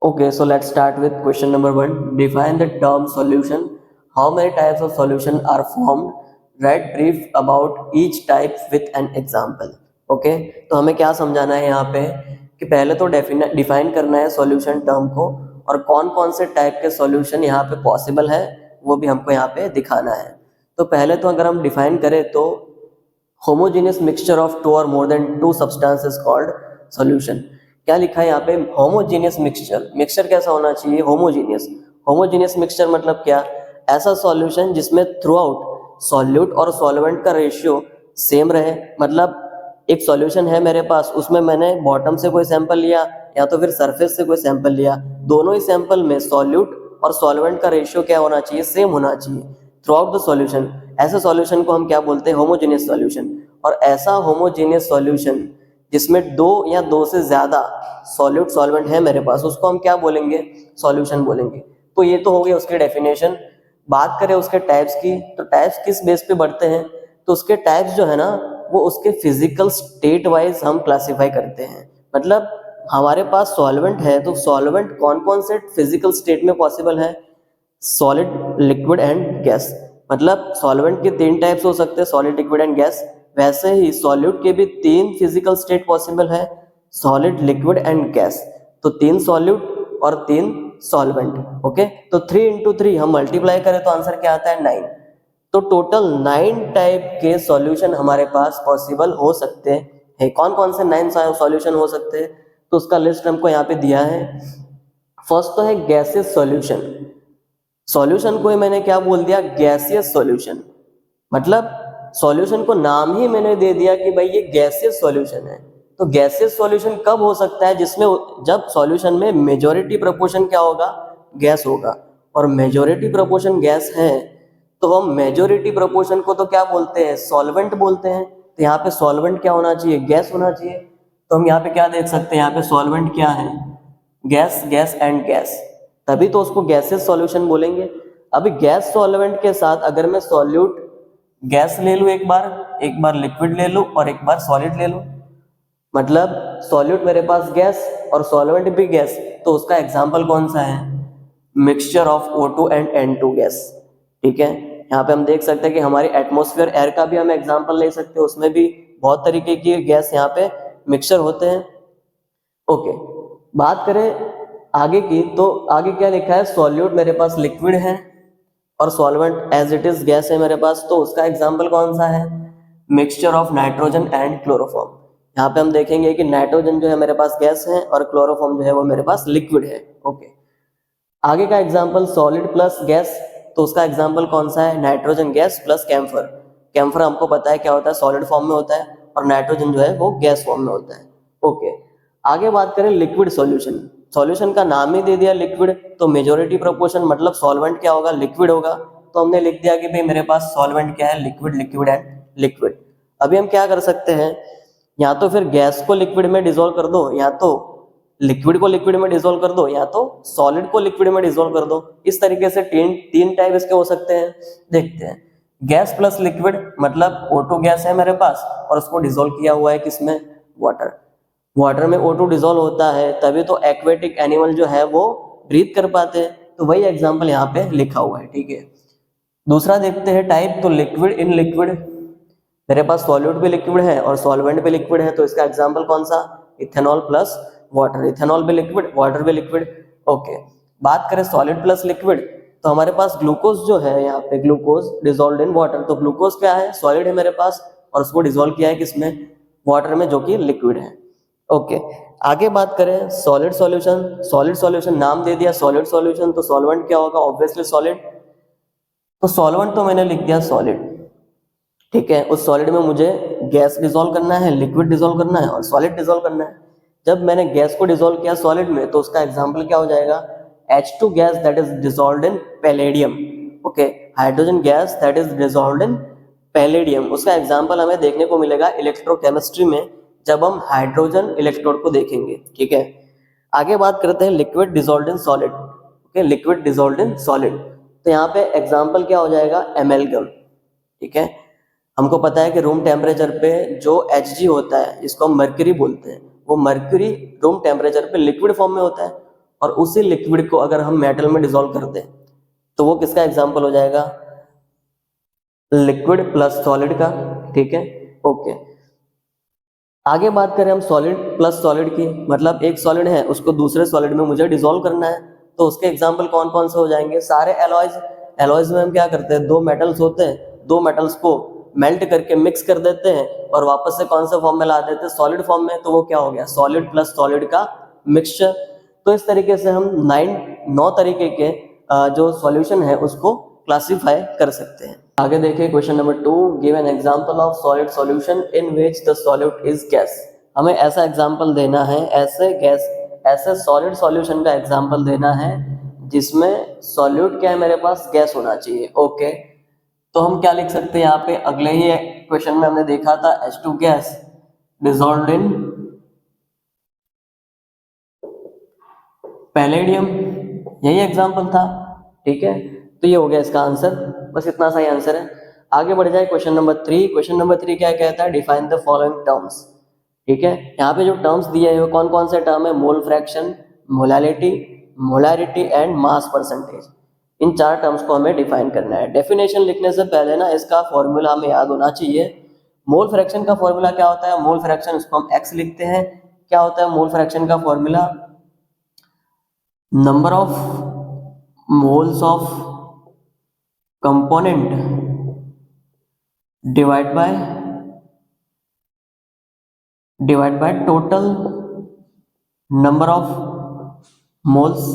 Okay, so let's start with question number 1. Define the term solution. How many types of solution are formed? Write brief about each type with an example. Okay, तो हमें क्या समझाना है यहाँ पे कि पहले तो डिफाइन करना है सॉल्यूशन टर्म को और कौन कौन से टाइप के सॉल्यूशन यहाँ पे पॉसिबल है वो भी हमको यहाँ पे दिखाना है। तो पहले तो अगर हम डिफाइन करें तो homogeneous mixture of two or more than two substance is called solution. क्या लिखा है यहाँ पे? Homogeneous mixture. मिक्सचर कैसा होना चाहिए? होमोजेनियस। होमोजेनियस मिक्सचर मतलब क्या? ऐसा सॉल्यूशन जिसमें थ्रू आउट सॉल्यूट और सॉल्वेंट का रेशियो सेम रहे। मतलब एक सॉल्यूशन है मेरे पास, उसमें मैंने बॉटम से कोई सैंपल लिया या तो फिर सरफेस से कोई सैंपल लिया, दोनों ही सैंपल में सॉल्यूट और सॉल्वेंट का रेशियो क्या होना चाहिए? सेम होना चाहिए थ्रू आउट द सॉल्यूशन। ऐसे सॉल्यूशन को हम क्या बोलते हैं? Homogeneous solution. और ऐसा होमोजेनियस सॉल्यूशन जिसमें दो या दो से ज्यादा सॉल्यूट सॉल्वेंट है मेरे पास, उसको हम क्या बोलेंगे? सॉल्यूशन बोलेंगे। तो ये तो हो गई उसकी डेफिनेशन। बात करें उसके टाइप्स की, तो टाइप्स किस बेस पे बढ़ते हैं? तो उसके टाइप्स जो है ना, वो उसके फिजिकल स्टेट वाइज हम क्लासिफाई करते हैं। मतलब हमारे पास सॉल्वेंट है तो सॉल्वेंट कौन कौन से फिजिकल स्टेट में पॉसिबल है? Solid, liquid and gas. मतलब सॉल्वेंट के तीन टाइप्स हो सकते हैं, सॉलिड, लिक्विड एंड गैस। वैसे ही सॉल्यूट के भी तीन फिजिकल स्टेट पॉसिबल है, सॉलिड, लिक्विड एंड गैस। तो तीन सॉल्यूट और तीन सॉल्वेंट। ओके, तो 3 इंटू 3 हम मल्टीप्लाई करें तो आंसर क्या आता है? 9। तो टोटल 9 टाइप के सॉल्यूशन हमारे पास पॉसिबल हो सकते हैं। कौन कौन से 9 सॉल्यूशन हो सकते हैं? तो उसका लिस्ट हमको यहाँ पे दिया है। फर्स्ट तो है गैसियस सॉल्यूशन। सॉल्यूशन को ही मैंने क्या बोल दिया? Gaseous solution. मतलब सॉल्यूशन को नाम ही मैंने दे दिया कि भाई ये गैसियस सॉल्यूशन है। तो गैसियस सॉल्यूशन कब हो सकता है? जिसमें जब सॉल्यूशन में मेजॉरिटी प्रोपोर्शन क्या होगा? गैस होगा। और मेजॉरिटी प्रोपोर्शन गैस है तो हम मेजॉरिटी प्रोपोर्शन को तो क्या बोलते हैं? सॉल्वेंट बोलते हैं। तो यहाँ पे सॉल्वेंट क्या होना चाहिए? गैस होना चाहिए। तो हम यहाँ पे क्या देख सकते हैं? यहाँ पे सॉल्वेंट क्या है? Gas, gas and gas. तभी तो उसको गैसियस सॉल्यूशन बोलेंगे। अभी गैस सॉल्वेंट के साथ अगर मैं सॉल्यूट गैस ले लूँ, एक बार लिक्विड ले लूँ और एक बार सॉलिड ले लूँ, मतलब सॉल्यूट मेरे पास गैस और सॉल्वेंट भी गैस, तो उसका एग्जाम्पल कौन सा है? Mixture of O2 and N2 gas. ठीक है, यहाँ पे हम देख सकते हैं कि हमारी एटमॉस्फेयर एयर का भी हम एग्जाम्पल ले सकते हैं, उसमें भी बहुत तरीके की गैस यहाँ पे मिक्सचर होते हैं। ओके, बात करें आगे की, तो आगे क्या लिखा है? सॉल्यूट मेरे पास लिक्विड है और solvent as it is gas है मेरे पास, तो उसका एग्जाम्पल कौन सा है? Mixture of nitrogen and chloroform. यहाँ पे हम देखेंगे कि नाइट्रोजन जो है मेरे पास गैस है और क्लोरोफॉर्म जो है वो मेरे पास लिक्विड है। ओके, आगे का एग्जाम्पल सॉलिड प्लस गैस, तो उसका एग्जाम्पल कौन सा है? Nitrogen gas plus camphor. Camphor हमको पता है क्या होता है? सॉलिड फॉर्म में होता है और नाइट्रोजन जो है वो गैस फॉर्म में होता है। ओके, आगे बात करें लिक्विड सॉल्यूशन। सॉल्यूशन का नाम ही दे दिया लिक्विड, तो मेजॉरिटी प्रोपोर्शन मतलब सॉल्वेंट क्या होगा? लिक्विड होगा। तो हमने लिख दिया कि भाई मेरे पास सॉल्वेंट क्या है? Liquid, liquid and liquid. अभी हम क्या कर सकते हैं? या तो फिर गैस को लिक्विड में डिसॉल्व कर दो, या तो लिक्विड को लिक्विड में डिसॉल्व कर दो, या तो सॉलिड को लिक्विड में डिसॉल्व कर दो। इस तरीके से तीन टाइप इसके हो सकते हैं। देखते हैं। गैस प्लस लिक्विड मतलब O2 गैस है मेरे पास और उसको डिसॉल्व किया हुआ है किसमें? वाटर। वाटर में O2 डिसॉल्व होता है तभी तो एक्वेटिक एनिमल जो है वो ब्रीथ कर पाते हैं। तो वही एग्जाम्पल यहाँ पे लिखा हुआ है। ठीक है, दूसरा देखते हैं टाइप। तो लिक्विड इन लिक्विड, मेरे पास सॉल्यूट भी लिक्विड है और सॉल्वेंट भी लिक्विड है, तो इसका एग्जाम्पल कौन सा? Ethanol plus water. इथेनॉल भी लिक्विड, वाटर भी लिक्विड। ओके, बात करें सॉलिड प्लस लिक्विड, तो हमारे पास ग्लूकोज जो है, यहाँ पे ग्लूकोज डिसॉल्व्ड इन वाटर। तो ग्लूकोज क्या है? सॉलिड है मेरे पास और उसको डिसॉल्व किया है किसमें? वाटर में, जो कि लिक्विड है। ओके, आगे बात करें सॉलिड सॉल्यूशन। सॉलिड सॉल्यूशन नाम दे दिया सॉलिड सॉल्यूशन, तो सॉल्वेंट क्या होगा? Obviously solid. तो सॉल्वेंट तो मैंने लिख दिया सॉलिड। ठीक है, उस सॉलिड में मुझे गैस डिसॉल्व करना है, लिक्विड डिसॉल्व करना है और सॉलिड डिसॉल्व करना है। जब मैंने गैस को डिसॉल्व किया सॉलिड में, तो उसका एग्जांपल क्या हो जाएगा? H2 gas that is dissolved in palladium. Okay, hydrogen gas that is dissolved in palladium. उसका एग्जांपल हमें देखने को मिलेगा इलेक्ट्रोकेमिस्ट्री में, जब हम हाइड्रोजन इलेक्ट्रोड को देखेंगे। ठीक है, आगे बात करते हैं liquid dissolved in solid. Okay, liquid dissolved in solid, तो यहाँ पे एग्जांपल क्या हो जाएगा? एमेल्गम। ठीक है, हमको पता है कि रूम टेम्परेचर पे जो Hg होता है, इसको हम मर्क्यूरी बोलते हैं, वो मर्क्यूरी रूम टेम्परेचर पे लिक्विड फॉर्म में होता है और उसी लिक्विड को अगर हम मेटल में डिसॉल्व कर दें तो वो किसका एग्जाम्पल हो जाएगा? लिक्विड प्लस सॉलिड का। ठीक है, ओके। आगे बात करें हम सॉलिड प्लस सॉलिड की, मतलब एक सॉलिड है उसको दूसरे सॉलिड में मुझे डिसॉल्व करना है, तो उसके एग्जाम्पल कौन कौन से हो जाएंगे? सारे एलॉयज। एलॉयज में हम क्या करते हैं, दो मेटल्स होते हैं, दो मेटल्स को मेल्ट करके मिक्स कर देते हैं और वापस से कौन सा फॉर्म में ला देते हैं? सॉलिड फॉर्म में। तो वो क्या हो गया? सॉलिड प्लस सॉलिड का मिक्सचर। तो इस तरीके से हम 9 तरीके के जो सॉल्यूशन है उसको क्लासिफाई कर सकते हैं। आगे देखिए question number 2, give an example of solid solution in which the solute is gas. हमें ऐसा एग्जांपल देना है, ऐसे सॉलिड सॉल्यूशन का एग्जांपल देना है जिसमें सॉल्यूट क्या है मेरे पास? गैस होना चाहिए। ओके, तो हम क्या लिख सकते हैं यहाँ पे? अगले ही क्वेश्चन में हमने देखा था H2 गैस डिसॉल्व्ड इन पैलेडियम, यही एग्जांपल था। ठीक है, तो ये हो गया इसका आंसर, बस इतना सा ही आंसर है। आगे बढ़ जाए क्वेश्चन नंबर 3। क्वेश्चन नंबर 3 क्या कहता है? Define the following terms. ठीक है, यहाँ पे जो टर्म्स दिए हैं वो कौन कौन से टर्म है? Mole fraction, molality, molarity and mass percentage. In 4 terms को हमें डिफाइन करना है। डेफिनेशन लिखने से पहले ना इसका फॉर्मूला हमें याद होना चाहिए। मोल फ्रैक्शन का फॉर्मूला क्या होता है? मोल फ्रैक्शन, इसको हम एक्स लिखते हैं। क्या होता है मोल फ्रैक्शन का formula? Number of moles of component divide by total number of moles,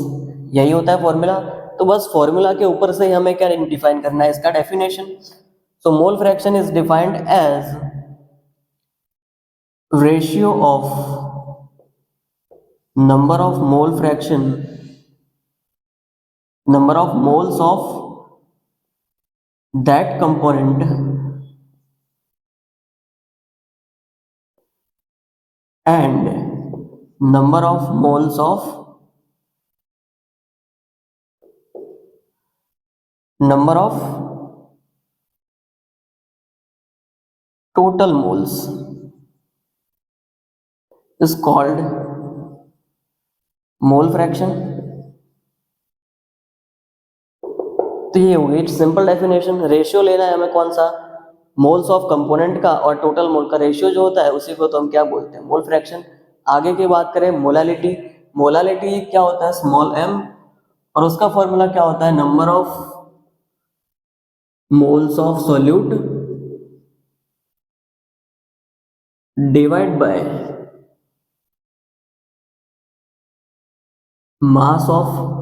यही होता है फॉर्मूला। तो बस फॉर्मूला के ऊपर से ही हमें क्या डिफाइन करना है? इसका definition. So mole fraction is defined as ratio of number of mole fraction, number of moles of that component and number of moles of total moles is called mole fraction। तो ये हो गई simple definition. Ratio लेना है हमें कौन सा? Moles of component का, और टोटल मोल का रेशियो जो होता है उसी को तो हम क्या बोलते हैं? Mole fraction. आगे की बात करें मोलालिटी। मोलालिटी क्या होता है? स्मॉल m, और उसका फॉर्मूला क्या होता है? Number of moles of solute divide by mass of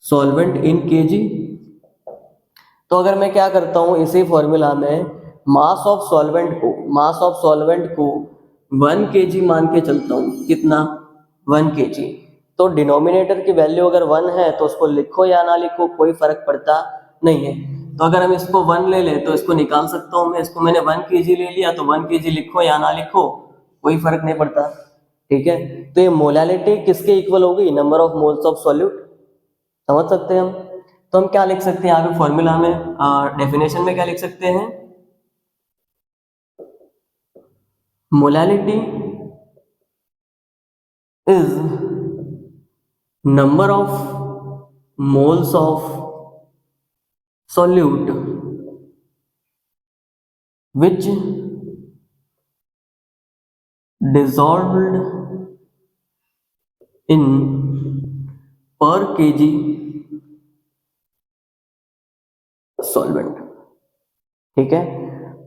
solvent in KG. तो अगर मैं क्या करता हूं इसी फॉर्मूला में मास ऑफ सॉल्वेंट को 1 केजी मान के चलता हूं। कितना? 1 केजी। तो डिनोमिनेटर की वैल्यू अगर 1 है तो उसको लिखो या ना लिखो कोई फर्क पड़ता नहीं है। तो अगर हम इसको 1 ले लें तो इसको निकाल सकता हूं मैं। इसको मैंने 1 केजी ले लिया तो 1 केजी लिखो या ना लिखो कोई फर्क नहीं पड़ता। ठीक है, तो ये मोलालिटी किसके इक्वल होगी? Number of moles of solute. समझ सकते हैं हम। तो हम क्या लिख सकते हैं यहाँ पे फॉर्मूला में, डेफिनेशन में क्या लिख सकते हैं? Molality is number of moles of solute which dissolved in per kg solvent. ठीक है,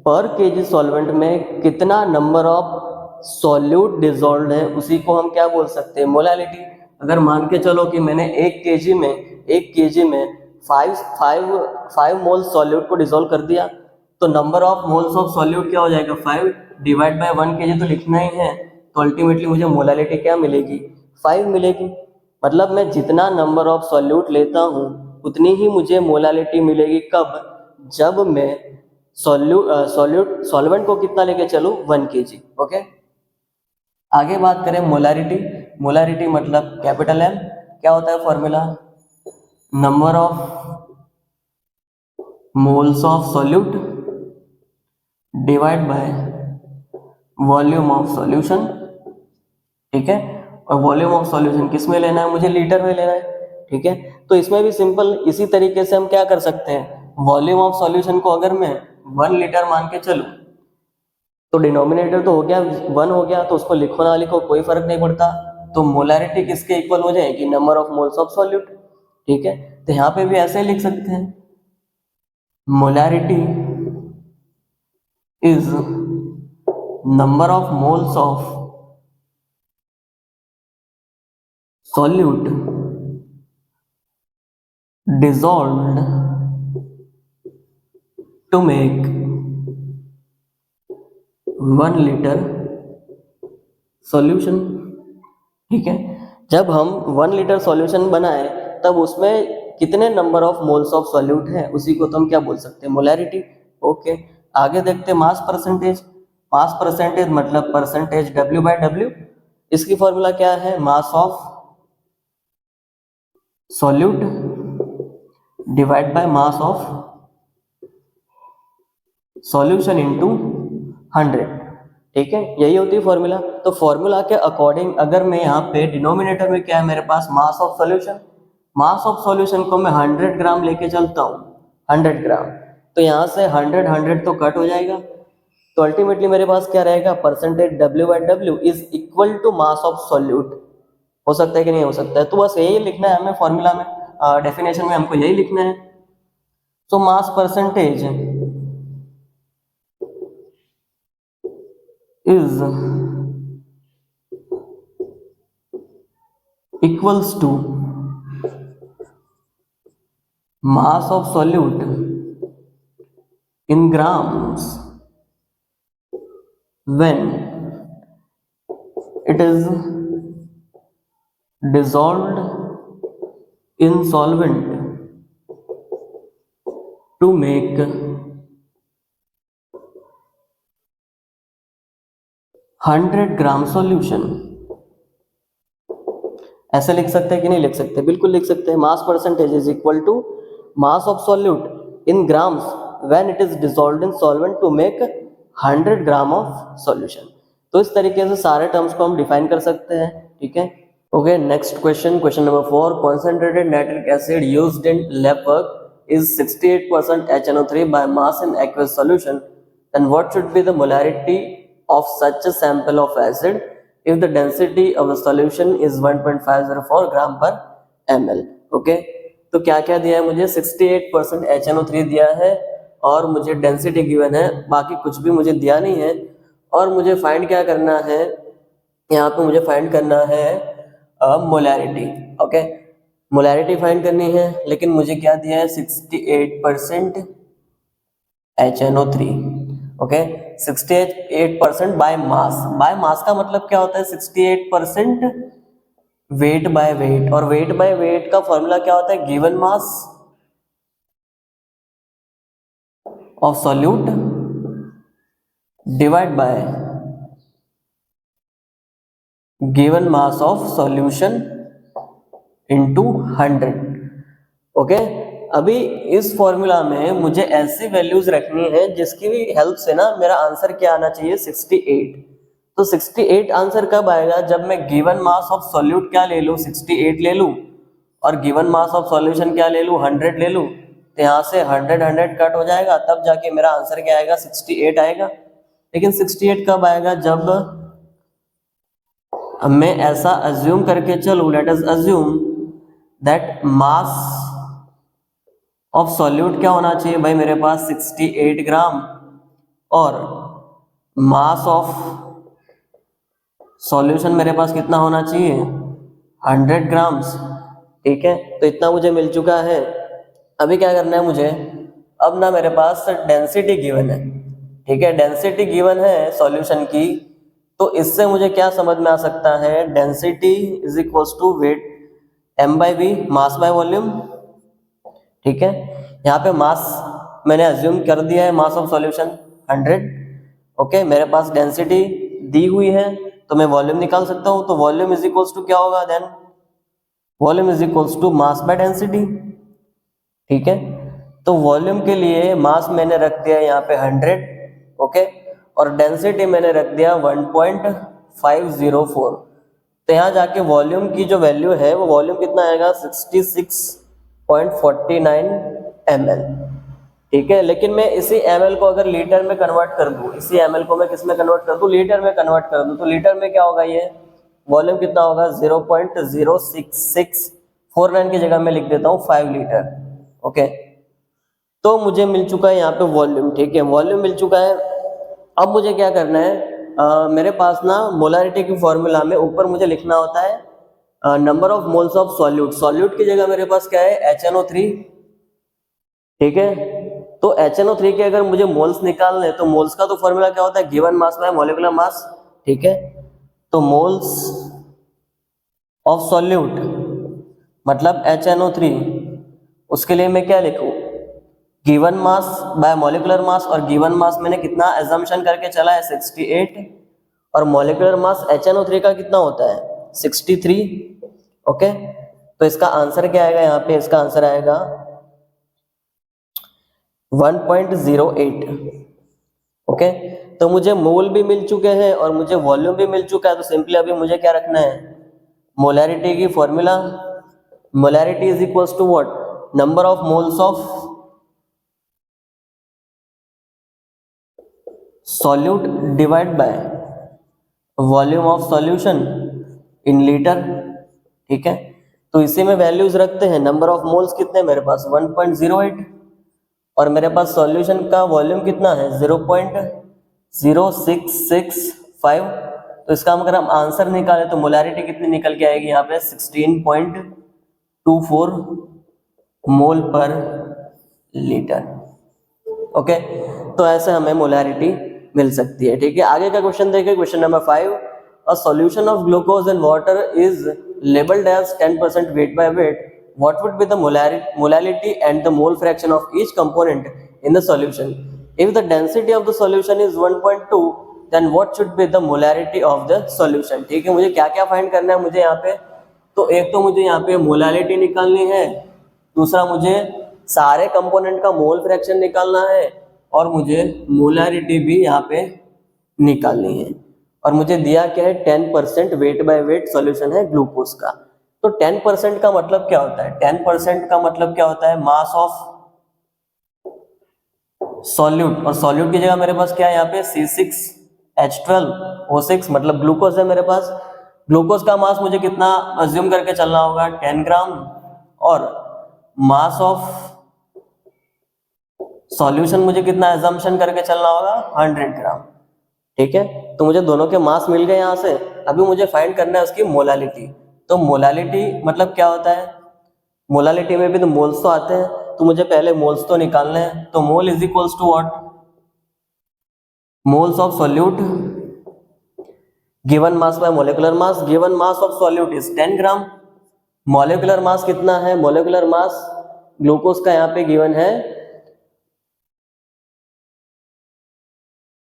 पर केजी सॉल्वेंट में कितना नंबर ऑफ सॉल्यूट डिसॉल्व्ड है उसी को हम क्या बोल सकते हैं? मोलालिटी। अगर मान के चलो कि मैंने 1 केजी में 5 मोल सॉल्यूट को डिसॉल्व कर दिया, तो number of moles of solute क्या हो जाएगा? 5 डिवाइड बाय 1 केजी तो लिखना ही है। तो अल्टीमेटली मुझे मोलालिटी क्या मिलेगी? 5 मिलेगी। मतलब मैं जितना नंबर ऑफ सॉल्यूट लेता हूँ उतनी ही मुझे मोलालिटी मिलेगी। कब? जब मैं सॉल्वेंट को कितना लेके चलूं? 1 केजी। ओके, आगे बात करें मोलारिटी। मोलारिटी मतलब कैपिटल M। क्या होता है formula? Number of moles of solute divide by volume of solution. ठीक है, और वॉल्यूम ऑफ सॉल्यूशन किस में लेना है, मुझे लीटर में लेना है। ठीक है, तो इसमें भी सिंपल इसी तरीके से हम क्या कर सकते हैं, वॉल्यूम ऑफ सॉल्यूशन को अगर मैं 1 लीटर मान के चलूं तो डिनोमिनेटर तो हो गया 1 हो गया, तो उसको लिखो ना लिखो कोई फर्क नहीं पड़ता, तो मोलैरिटी किसके इक्वल हो जाएगी, number of moles of solute. ठीक है, तो यहाँ पे भी ऐसे ही लिख सकते हैं, molarity is number of moles of solute dissolved to make 1 liter solution। ठीक है, जब हम 1 लीटर सॉल्यूशन बनाए तब उसमें कितने number of moles of solute है, उसी को तो हम क्या बोल सकते हैं, मोलैरिटी। ओके, आगे देखते हैं मास परसेंटेज। मास परसेंटेज मतलब परसेंटेज W बाय W। इसकी फॉर्मूला क्या है, मास of solute divide by mass of solution into 100। ठीक है, यही होती है फॉर्मूला। तो फॉर्मूला के अकॉर्डिंग अगर मैं यहाँ पे डिनोमिनेटर में क्या है मेरे पास, mass of solution, mass of solution को मैं 100 ग्राम लेके चलता हूँ, 100 ग्राम, तो यहाँ से 100 तो कट हो जाएगा, तो अल्टीमेटली मेरे पास क्या रहेगा, percentage W by W is equal to mass of solute. हो सकता है कि नहीं हो सकता है, तो बस यही लिखना है हमें फॉर्मूला में, डेफिनेशन में हमको यही लिखना है। तो mass percentage is equals to mass of solute in grams when it is dissolved in solvent to make 100 gram solution. ऐसे लिख सकते हैं कि नहीं लिख सकते, बिल्कुल लिख सकते हैं। Mass percentage is equal to mass of solute in grams when it is dissolved in solvent to make 100 gram of solution. तो इस तरीके से सारे टर्म्स को हम डिफाइन कर सकते हैं। ठीक है, okay, next question, question number 4, concentrated nitric acid used in lab work is 68% HNO3 by mass in aqueous solution, then what should be the molarity of such a sample of acid if the density of the solution is 1.504 gram per ml। Okay, तो क्या क्या दिया है मुझे, 68% HNO3 दिया है और मुझे डेंसिटी गिवन है, बाकी कुछ भी मुझे दिया नहीं है। और मुझे फाइंड क्या करना है, यहाँ पे मुझे फाइंड करना है मोलैरिटी। ओके, मोलैरिटी फाइंड करनी है, लेकिन मुझे क्या दिया है, 68% HNO3। Okay, 68% by mass. By mass का मतलब क्या होता है, 68% वेट बाय वेट, और वेट बाय वेट का फॉर्मूला क्या होता है, given mass of solute divide bye given mass of solution into 100। Okay, अभी इस फॉर्मूला में मुझे ऐसी वैल्यूज रखनी है जिसकी भी हेल्प से ना मेरा आंसर क्या आना चाहिए, 68। तो 68 आंसर कब आएगा, जब मैं गिवन मास ऑफ सॉल्यूट क्या ले लूँ, 68 ले लूँ, और गिवन मास ऑफ सॉल्यूशन क्या ले लूँ, 100 ले लूँ, तो यहाँ से 100 कट हो जाएगा, तब जाके मेरा आंसर क्या आएगा, 68 आएगा। लेकिन 68 कब आएगा, जब मैं ऐसा अज्यूम करके चलूँ, let us assume that mass of solute क्या होना चाहिए भाई, मेरे पास 68 ग्राम, और मास ऑफ सॉल्यूशन मेरे पास कितना होना चाहिए, 100 ग्राम्स। ठीक है, तो इतना मुझे मिल चुका है। अभी क्या करना है मुझे, अब ना मेरे पास डेंसिटी गिवन है। ठीक है, डेंसिटी गिवन है सॉल्यूशन की, तो इससे मुझे क्या समझ में आ सकता है, density is equals to weight m by V, mass by volume. ठीक है, यहाँ पे मास मैंने अज्यूम कर दिया है, मास ऑफ सॉल्यूशन 100। ओके, मेरे पास डेंसिटी दी हुई है, तो मैं वॉल्यूम निकाल सकता हूँ। तो वॉल्यूम इज इक्वल्स टू क्या होगा, then volume is equals to mass by density. ठीक है, तो वॉल्यूम के लिए मास मैंने रख दिया यहाँ पे 100। ओके, और डेंसिटी मैंने रख दिया 1.504। तो यहाँ जाके वॉल्यूम की जो वैल्यू है वो वॉल्यूम कितना आएगा 66.49 ml, ठीक है। लेकिन मैं इसी ml को अगर लीटर में कन्वर्ट कर दूँ, इसी ml को मैं किस में कन्वर्ट कर दूँ, लीटर में कन्वर्ट कर दूँ, तो लीटर में क्या होगा, ये वॉल्यूम कितना होगा 0.06649 की जगह मैं लिख देता हूँ 5 लीटर, ओके। तो मुझे मिल चुका है यहाँ पे वॉल्यूम, ठीक है, वॉल्यूम मिल चुका है। अब मुझे क्या करना है, मेरे पास ना मोलारिटी की फॉर्मूला में ऊपर मुझे लिखना होता है number of moles of solute. Solute की जगह मेरे पास क्या है, HNO3, ठीक है। तो HNO3 के अगर मुझे मोल्स निकालने, तो मोल्स का तो फॉर्मूला क्या होता है, given mass bye molecular mass, ठीक है। तो मोल्स ऑफ सॉल्यूट मतलब HNO3, उसके लिए मैं क्या लिखूं, given mass bye molecular mass, और गिवन मास मैंने कितना एजम्पशन करके चला है 68, और मॉलिक्यूलर मास HNO3 का कितना होता है 63, ओके। तो इसका आंसर क्या आएगा, यहाँ पे इसका आंसर आएगा 1.08, ओके। तो मुझे मोल भी मिल चुके हैं और मुझे वॉल्यूम भी मिल चुका है, तो सिंपली अभी मुझे क्या रखना है, मोलैरिटी की formula, molarity is equals to what, number of moles of solute divide by volume of solution in litre, ठीक है। तो इसी में वैल्यूज रखते हैं, नंबर ऑफ मोल्स कितने मेरे पास 1.08, और मेरे पास सॉल्यूशन का वॉल्यूम कितना है 0.0665। तो इसका अगर हम आंसर निकालें तो मोलैरिटी कितनी निकल के आएगी यहाँ पे 16.24 मोल पर लीटर, ओके। तो ऐसे हमें मोलैरिटी मिल सकती है, ठीक है। आगे का क्वेश्चन देखिए, question number 5, a solution of glucose and water is labelled as 10% weight by weight, what would be the molality and the mole fraction of each component in the solution? If the density of the solution is 1.2, then what should be the molarity of the solution? ठीक है, मुझे क्या क्या find करना है मुझे यहाँ पे, तो एक तो मुझे यहाँ पे मोलालिटी निकालनी है, दूसरा मुझे सारे कंपोनेंट का मोल फ्रैक्शन निकालना है, और मुझे मोलारिटी भी यहाँ पे निकालनी है। और मुझे दिया क्या है 10% वेट बाय वेट सॉल्यूशन है ग्लूकोज का। तो 10% का मतलब क्या होता है, 10% का मतलब क्या होता है, मास ऑफ सॉल्यूट, और सॉल्यूट की जगह मेरे पास क्या है यहाँ पे C6H12O6 मतलब ग्लूकोज है मेरे पास। ग्लूकोज का मास मुझे कितना अज्यूम करके चलना होगा 10 ग्राम, और मास ऑफ सॉल्यूशन मुझे कितना एजम्पशन करके चलना होगा 100 ग्राम, ठीक है। तो मुझे दोनों के मास मिल गए यहाँ से, अभी मुझे फाइंड करना है उसकी मोलालिटी। तो मोलालिटी मतलब क्या होता है, मोलालिटी में भी तो मोल्स तो आते हैं, तो मुझे पहले मोल्स तो निकालने हैं। तो mole is equals to what, moles of solute given mass by molecular mass. Given mass of solute is 10 gram, molecular mass कितना है, मोलिकुलर मास ग्लूकोज का यहाँ पे गिवन है,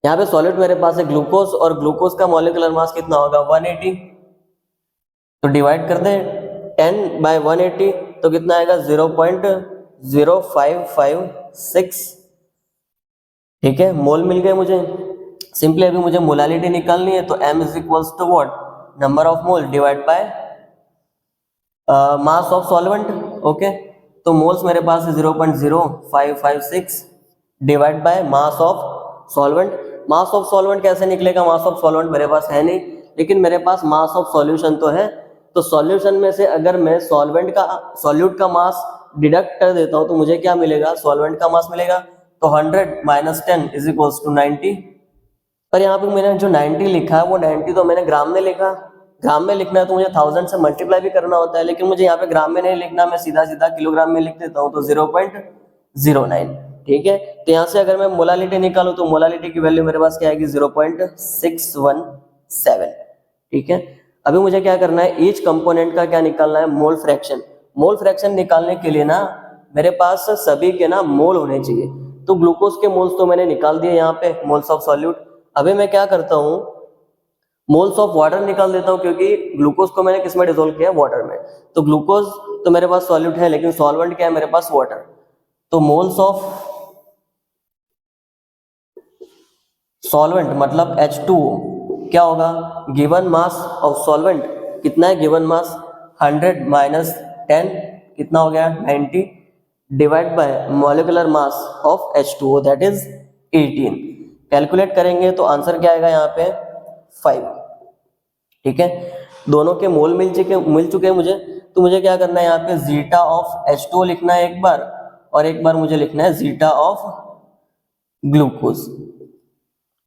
यहाँ पे सॉलिड मेरे पास है ग्लूकोज, और ग्लूकोज का मॉलिक्यूलर मास कितना होगा 180। तो डिवाइड कर दें 10 बाय 180, तो कितना आएगा 0.0556, ठीक है। मोल मिल गए मुझे। सिंपली अभी मुझे मोलालिटी निकालनी है, तो m is equals to what, number of mole divide by mass of solvent, okay. तो मोल्स मेरे पास है 0.0556 divide by mass of solvent. Mass of solvent कैसे निकलेगा, मास ऑफ सॉल्वेंट मेरे पास है नहीं, लेकिन मेरे पास मास ऑफ सॉल्यूशन तो है। तो सॉल्यूशन में से अगर मैं सॉल्यूट का मास डिडक्ट कर देता हूं, तो मुझे क्या मिलेगा, सॉल्वेंट का मास मिलेगा। तो 100 माइनस 10 इज इक्वल्स टू 90। पर यहाँ पे मैंने जो 90 लिखा है, वो 90 तो मैंने ग्राम में लिखा, ग्राम में लिखना है तो मुझे 1000 से मल्टीप्लाई भी करना होता है, लेकिन मुझे यहाँ पे ग्राम में नहीं लिखना, मैं सीधा सीधा किलोग्राम में लिख देता हूँ। तो 0.09, ठीक है। तो यहाँ से अगर मैं मोलालिटी निकालूं, तो मोलालिटी की वैल्यू मेरे पास क्या आएगी 0.617, ठीक है। अभी मुझे क्या करना है, ईच कंपोनेंट का क्या निकालना है, मोल फ्रैक्शन। मोल फ्रैक्शन निकालने के लिए ना मेरे पास सभी के ना मोल होने चाहिए। तो ग्लूकोज के मोल्स तो मैंने निकाल दिए यहाँ पे, मोल्स ऑफ सॉल्यूट। अभी मैं क्या करता हूँ, मोल्स ऑफ वाटर निकाल देता हूँ, क्योंकि ग्लूकोज को मैंने किस में डिसोल्व किया, वाटर में। तो ग्लूकोज तो मेरे पास सॉल्यूट है, लेकिन सॉल्वेंट क्या है मेरे पास, वाटर। तो मोल्स ऑफ सॉल्वेंट मतलब H2O क्या होगा, गिवन मास ऑफ सॉल्वेंट कितना है गिवन मास 100 माइनस 10 कितना हो गया 90 divide by molecular mass of H2O that is 18। Calculate करेंगे तो आंसर क्या आएगा यहाँ पे 5। ठीक है, दोनों के मोल मिल चुके हैं मुझे, तो मुझे क्या करना है यहाँ पे जीटा ऑफ H2O लिखना है एक बार, और एक बार मुझे लिखना है जीटा ऑफ ग्लूकोज।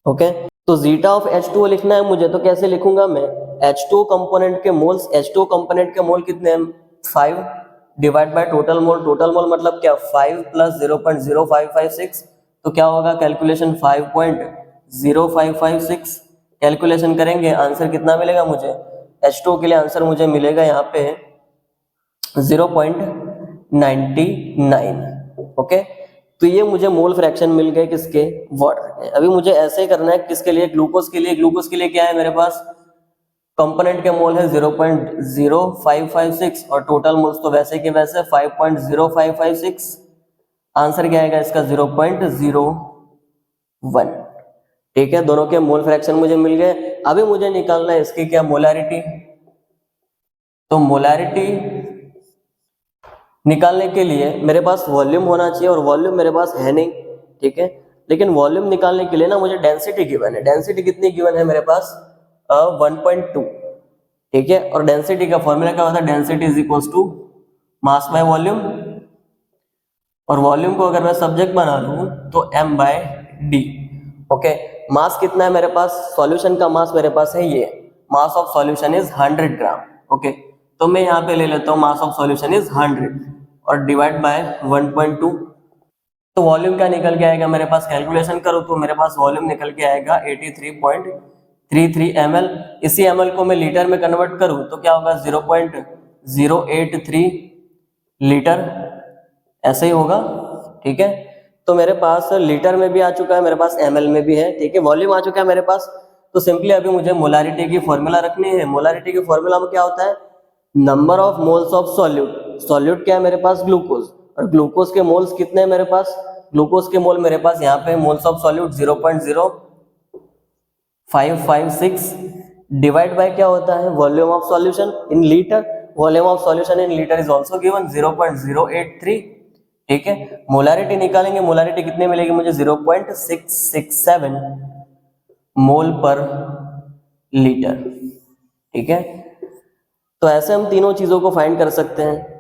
ओके, तो जीटा ऑफ H2O लिखना है मुझे, तो कैसे लिखूंगा मैं, H2O कंपोनेंट के मोल्स, H2O कंपोनेंट के मोल कितने हैं 5 डिवाइड बाय टोटल मोल मतलब क्या 5 प्लस 0.0556, तो क्या होगा कैलकुलेशन 5.0556। कैलकुलेशन करेंगे आंसर कितना मिलेगा मुझे, H2O के लिए आंसर मुझे मिलेगा यहाँ पे 0.99। ओके, तो ये मुझे मोल फ्रैक्शन मिल गए किसके, वाटर के। अभी मुझे ऐसे ही करना है किसके लिए, ग्लूकोज के लिए। ग्लूकोज के लिए क्या है मेरे पास, कंपोनेंट के मोल है 0.0556 और टोटल मोल्स तो वैसे के वैसे 5.0556। आंसर क्या आएगा इसका 0.01। ठीक है, दोनों के मोल फ्रैक्शन मुझे मिल गए। अभी मुझे निकालना है इसकी क्या मोलैरिटी। तो मोलैरिटी निकालने के लिए मेरे पास वॉल्यूम होना चाहिए, और वॉल्यूम मेरे पास है नहीं। ठीक है, लेकिन वॉल्यूम निकालने के लिए ना मुझे डेंसिटी गिवन है। डेंसिटी कितनी गिवन है मेरे पास 1.2। ठीक है, और डेंसिटी का फॉर्मूला क्या होता है, density is equals to mass by volume, और वॉल्यूम को अगर मैं सब्जेक्ट बना लूं तो m by D. Okay, mass कितना है मेरे पास, सॉल्यूशन का मास मेरे पास है ये, मास of solution is 100 gram. Okay, तो मैं यहाँ पे ले लेता हूँ मास ऑफ सॉल्यूशन इज 100 और डिवाइड बाय 1.2। तो वॉल्यूम क्या निकल के आएगा मेरे पास, कैलकुलेशन करो तो मेरे पास वॉल्यूम निकल के आएगा 83.33 ml। इसी ml को मैं लीटर में कन्वर्ट करूं तो क्या होगा 0.083 लीटर, ऐसे ही होगा। ठीक है, तो मेरे पास लीटर में भी आ चुका है, मेरे पास ml में भी है। ठीक है, वॉल्यूम आ चुका है मेरे पास। तो सिंपली अभी मुझे मोलारिटी की फॉर्मूला रखनी है। मोलारिटी की फॉर्मूला में क्या होता है, number of moles of solute. Solute क्या है मेरे पास, ग्लूकोज, और ग्लूकोज के मोल्स कितने हैं मेरे पास, ग्लूकोज के मोल मेरे पास यहाँ पे moles of solute 0.0556 divide bye क्या होता है volume of solution in litre. Volume of solution in litre is also given 0.083। ठीक है, मोलारिटी निकालेंगे, मोलारिटी कितने मिलेगी मुझे 0.667 मोल पर लीटर। ठीक है, तो ऐसे हम तीनों चीजों को फाइंड कर सकते हैं।